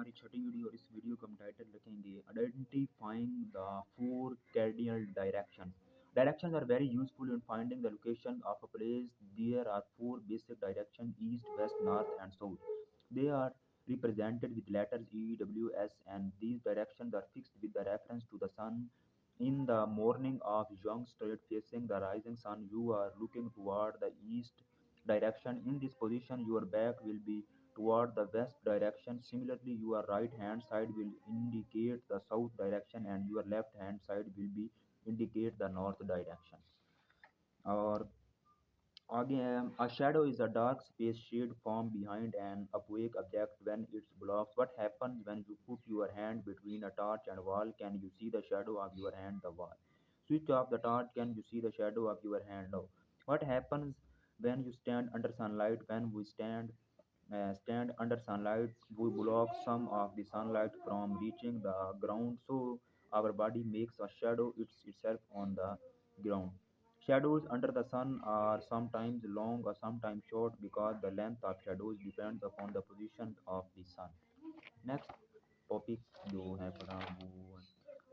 हमारी छठी वीडियो और इस वीडियो का हम टाइटल रखेंगे identifying the four cardinal directions. Directions are very useful in finding the location of a place. There are four basic directions: east, west, north, and south. They are represented with letters E, W, S, and these directions are fixed with the reference to the sun. In the morning of young straight facing the rising sun, you are looking toward the east direction. In this position, your back will be toward the west direction. Similarly, your right hand side will indicate the south direction and your left hand side will be indicate the north direction. और आगे है a shadow is a dark space shade formed behind an opaque object when it blocks. What happens when you put your hand between a torch and wall? Can you see the shadow of your hand? The wall. Switch off the torch. Can you see the shadow of your hand? No. What happens when you stand under sunlight? When we stand under sunlight, we block some of the sunlight from reaching the ground, so our body makes a shadow itself on the ground. Shadows under the sun are sometimes long or sometimes short because the length of shadows depends upon the position of the sun. Next topic जो है पढ़ा वो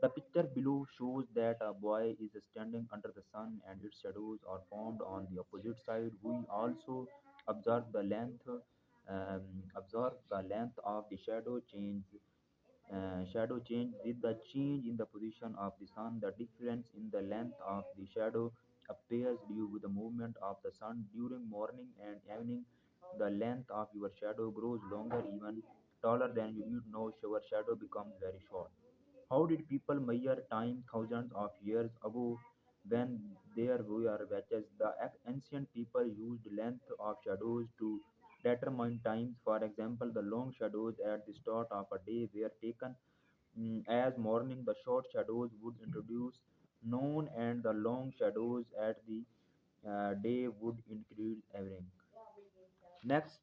the picture below shows that a boy is standing under the sun and its shadows are formed on the opposite side. We also observe the length observe the length of the shadow change with the change in the position of the sun. The difference in the length of the shadow appears due to the movement of the sun during morning and evening. The length of your shadow grows longer, even taller than you need know. Your shadow becomes very short. How did people measure time thousands of years ago when there were watches? The ancient people used length of shadows to determine times. For example, the long shadows at the start of a day were taken as morning. The short shadows would introduce noon, and the long shadows at the day would increase evening. Next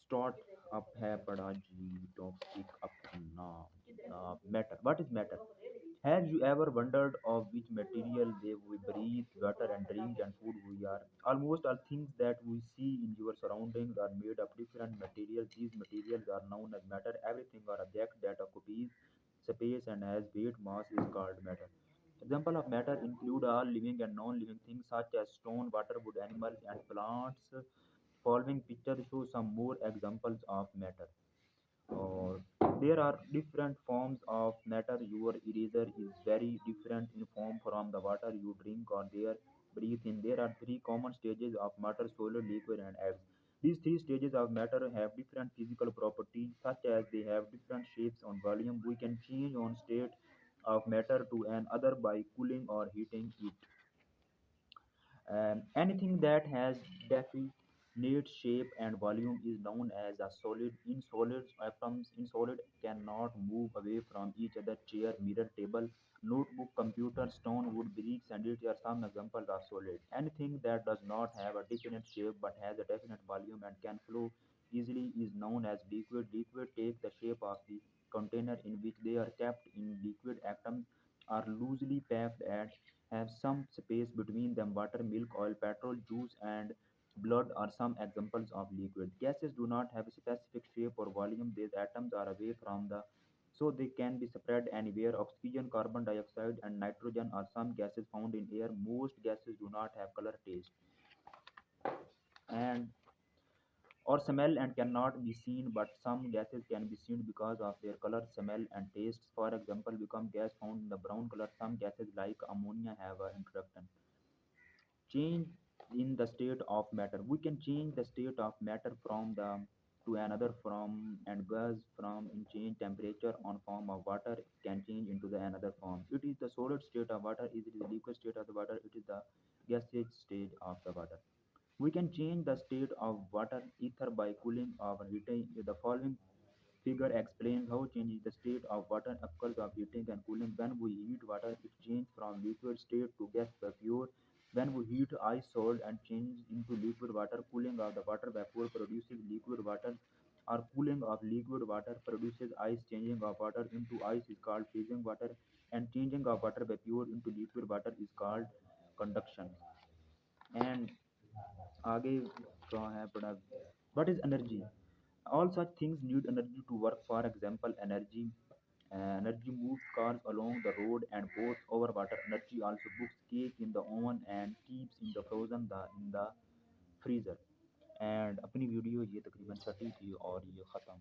start up है पढ़ा जी topic अपना matter. What is matter? Have you ever wondered of which material they we breathe, water and drink and food we are? Almost all things that we see in your surroundings are made of different materials. These materials are known as matter. Everything or object that occupies space and has weight mass is called matter. Example of matter include all living and non-living things such as stone, water, wood, animals and plants. Following picture shows some more examples of matter. Or there are different forms of matter. Your eraser is very different in form from the water you drink or there breathe in. There are three common stages of matter: solid, liquid, and eggs. These three stages of matter have different physical properties, such as they have different shapes on volume. We can change one state of matter to another by cooling or heating it. Anything that has definite shape and volume is known as a solid. In solids, atoms in solid cannot move away from each other. Chair, mirror, table, notebook, computer, stone, wood, bricks, and it are some examples of solid. Anything that does not have a definite shape but has a definite volume and can flow easily is known as liquid. Liquid take the shape of the container in which they are kept. In liquid, atoms are loosely packed and have some space between them. Water, milk, oil, petrol, juice, and blood are some examples of liquid. Gases do not have a specific shape or volume. These atoms are away from the so they can be spread anywhere. Oxygen, carbon dioxide, and nitrogen are some gases found in air. Most gases do not have color, taste, and or smell and cannot be seen, but some gases can be seen because of their color, smell, and taste. For example, become gas found in the brown color. Some gases like ammonia have an introduction. Change in the state of matter. We can change the state of matter from the to another from and gas from in change temperature on form of water can change into the another form. It is the solid state of water. It is the liquid state of the water. It is the gaseous stage of the water. We can change the state of water ether by cooling or heating. The following figure explains how changing the state of water occurs of heating and cooling. When we heat water, it changes from liquid state to gas vapor. When we heat ice salt and change into liquid water, cooling of the water vapor produces liquid water, or cooling of liquid water produces ice. Changing of water into ice is called freezing water, and changing of water vapor into liquid water is called conduction. And आगे का है पड़ा what is energy. All such things need energy to work. For example, energy moves cars along the road and pours over water. Energy also cooks cake in the oven and keeps in the frozen the in the freezer. And अपनी video ये तकरीबन 30 थी और ये ख़त्म